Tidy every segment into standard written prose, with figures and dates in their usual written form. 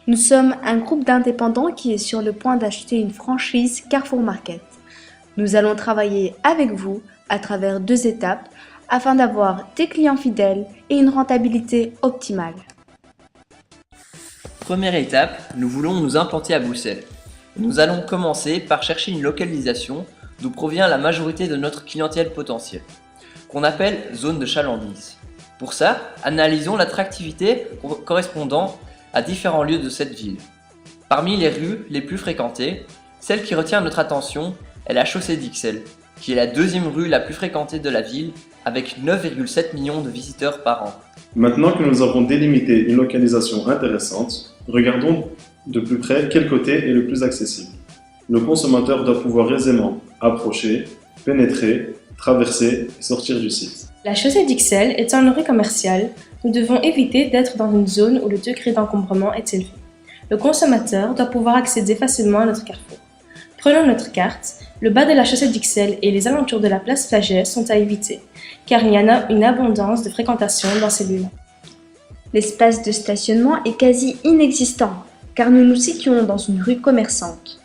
Nous sommes un groupe d'indépendants qui est sur le point d'acheter une franchise Carrefour Market. Nous allons travailler avec vous à travers 2 étapes afin d'avoir des clients fidèles et une rentabilité optimale. Première étape, nous voulons nous implanter à Bruxelles. Nous allons commencer par chercher une localisation d'où provient la majorité de notre clientèle potentielle, qu'on appelle zone de chalandise. Pour ça, analysons l'attractivité correspondant à différents lieux de cette ville. Parmi les rues les plus fréquentées, celle qui retient notre attention est la chaussée d'Ixelles, qui est la 2e rue la plus fréquentée de la ville avec 9,7 millions de visiteurs par an. Maintenant que nous avons délimité une localisation intéressante, regardons de plus près quel côté est le plus accessible. Le consommateur doit pouvoir aisément approcher, pénétrer, traverser et sortir du site. La chaussée d'Ixelles étant une rue commerciale, nous devons éviter d'être dans une zone où le degré d'encombrement est élevé. Le consommateur doit pouvoir accéder facilement à notre carrefour. Prenons notre carte, le bas de la chaussée d'Ixelles et les alentours de la place Flaget sont à éviter, car il y en a une abondance de fréquentation dans ces lieux-là. L'espace de stationnement est quasi inexistant, car nous nous situons dans une rue commerçante.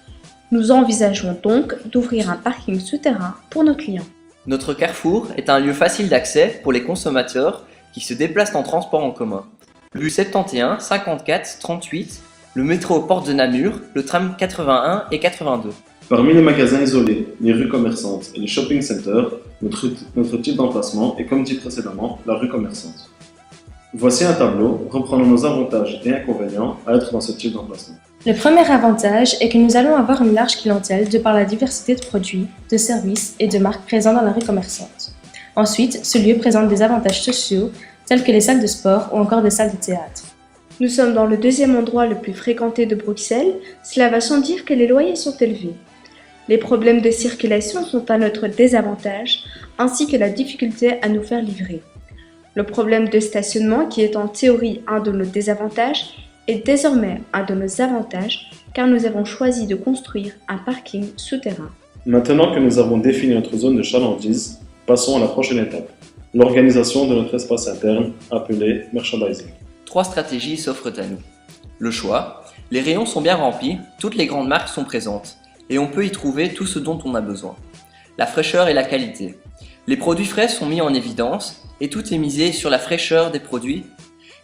Nous envisageons donc d'ouvrir un parking souterrain pour nos clients. Notre carrefour est un lieu facile d'accès pour les consommateurs qui se déplacent en transport en commun. Le bus 71, 54, 38, le métro Porte de Namur, le tram 81 et 82. Parmi les magasins isolés, les rues commerçantes et les shopping centers, notre type d'emplacement est, comme dit précédemment, la rue commerçante. Voici un tableau reprenant nos avantages et inconvénients à être dans ce type d'emplacement. Le premier avantage est que nous allons avoir une large clientèle de par la diversité de produits, de services et de marques présents dans la rue commerçante. Ensuite, ce lieu présente des avantages sociaux tels que les salles de sport ou encore des salles de théâtre. Nous sommes dans le 2e endroit le plus fréquenté de Bruxelles, cela va sans dire que les loyers sont élevés. Les problèmes de circulation sont à notre désavantage, ainsi que la difficulté à nous faire livrer. Le problème de stationnement, qui est en théorie un de nos désavantages, est désormais un de nos avantages, car nous avons choisi de construire un parking souterrain. Maintenant que nous avons défini notre zone de chalandise, passons à la prochaine étape, l'organisation de notre espace interne, appelé merchandising. 3 stratégies s'offrent à nous. Le choix, les rayons sont bien remplis, toutes les grandes marques sont présentes, et on peut y trouver tout ce dont on a besoin. La fraîcheur et la qualité. Les produits frais sont mis en évidence, et tout est misé sur la fraîcheur des produits.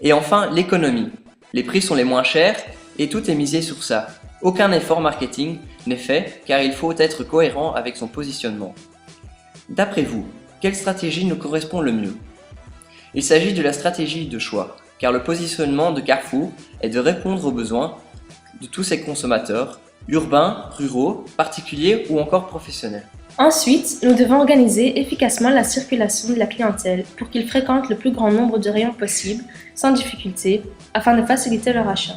Et enfin, l'économie. Les prix sont les moins chers, et tout est misé sur ça. Aucun effort marketing n'est fait, car il faut être cohérent avec son positionnement. D'après vous, quelle stratégie nous correspond le mieux? Il s'agit de la stratégie de choix, car le positionnement de Carrefour est de répondre aux besoins de tous ses consommateurs, urbains, ruraux, particuliers ou encore professionnels. Ensuite, nous devons organiser efficacement la circulation de la clientèle pour qu'ils fréquentent le plus grand nombre de rayons possible, sans difficulté, afin de faciliter leur achat.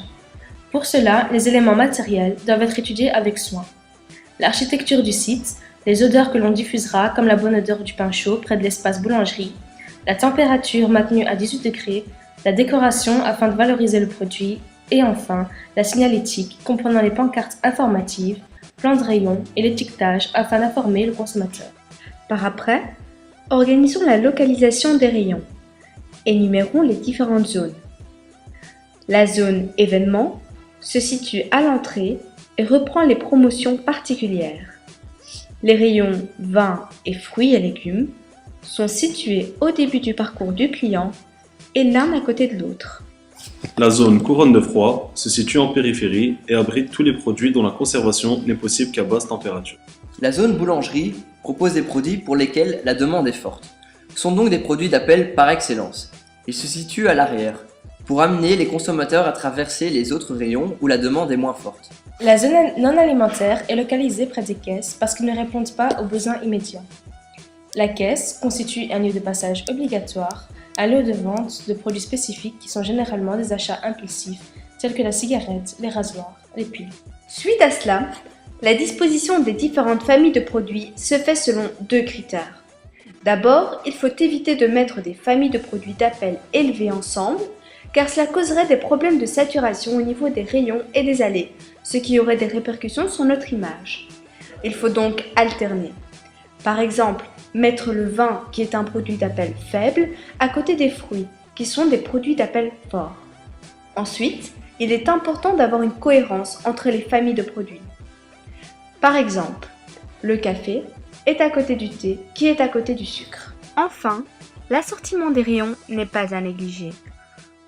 Pour cela, les éléments matériels doivent être étudiés avec soin. L'architecture du site, les odeurs que l'on diffusera comme la bonne odeur du pain chaud près de l'espace boulangerie, la température maintenue à 18 degrés, la décoration afin de valoriser le produit, et enfin, la signalétique comprenant les pancartes informatives, plans de rayon et l'étiquetage afin d'informer le consommateur. Par après, organisons la localisation des rayons. Énumérons les différentes zones. La zone événements se situe à l'entrée et reprend les promotions particulières. Les rayons vins et fruits et légumes sont situés au début du parcours du client et l'un à côté de l'autre. La zone couronne de froid se situe en périphérie et abrite tous les produits dont la conservation n'est possible qu'à basse température. La zone boulangerie propose des produits pour lesquels la demande est forte. Ce sont donc des produits d'appel par excellence. Ils se situent à l'arrière, pour amener les consommateurs à traverser les autres rayons où la demande est moins forte. La zone non alimentaire est localisée près des caisses parce qu'ils ne répondent pas aux besoins immédiats. La caisse constitue un lieu de passage obligatoire, un lieu de vente de produits spécifiques qui sont généralement des achats impulsifs, tels que la cigarette, les rasoirs, les piles. Suite à cela, la disposition des différentes familles de produits se fait selon 2 critères. D'abord, il faut éviter de mettre des familles de produits d'appel élevées ensemble, car cela causerait des problèmes de saturation au niveau des rayons et des allées, ce qui aurait des répercussions sur notre image. Il faut donc alterner. Par exemple, mettre le vin, qui est un produit d'appel faible, à côté des fruits, qui sont des produits d'appel fort. Ensuite, il est important d'avoir une cohérence entre les familles de produits. Par exemple, le café est à côté du thé qui est à côté du sucre. Enfin, l'assortiment des rayons n'est pas à négliger.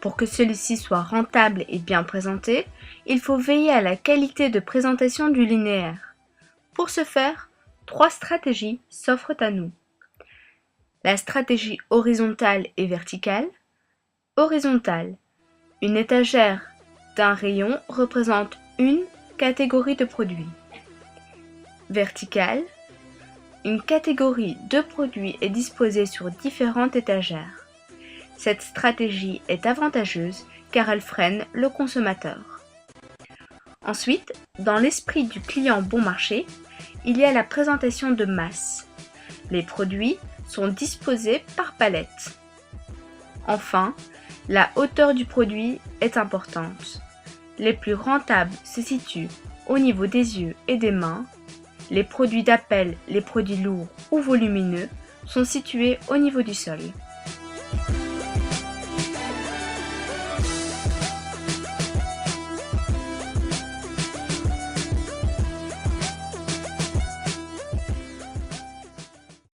Pour que celui-ci soit rentable et bien présenté, il faut veiller à la qualité de présentation du linéaire. Pour ce faire, 3 stratégies s'offrent à nous. La stratégie horizontale et verticale. Horizontale. Une étagère d'un rayon représente une catégorie de produits. Verticale. Une catégorie de produits est disposée sur différentes étagères. Cette stratégie est avantageuse car elle freine le consommateur. Ensuite, dans l'esprit du client bon marché, il y a la présentation de masse. Les produits sont disposés par palette. Enfin, la hauteur du produit est importante. Les plus rentables se situent au niveau des yeux et des mains. Les produits d'appel, les produits lourds ou volumineux sont situés au niveau du sol.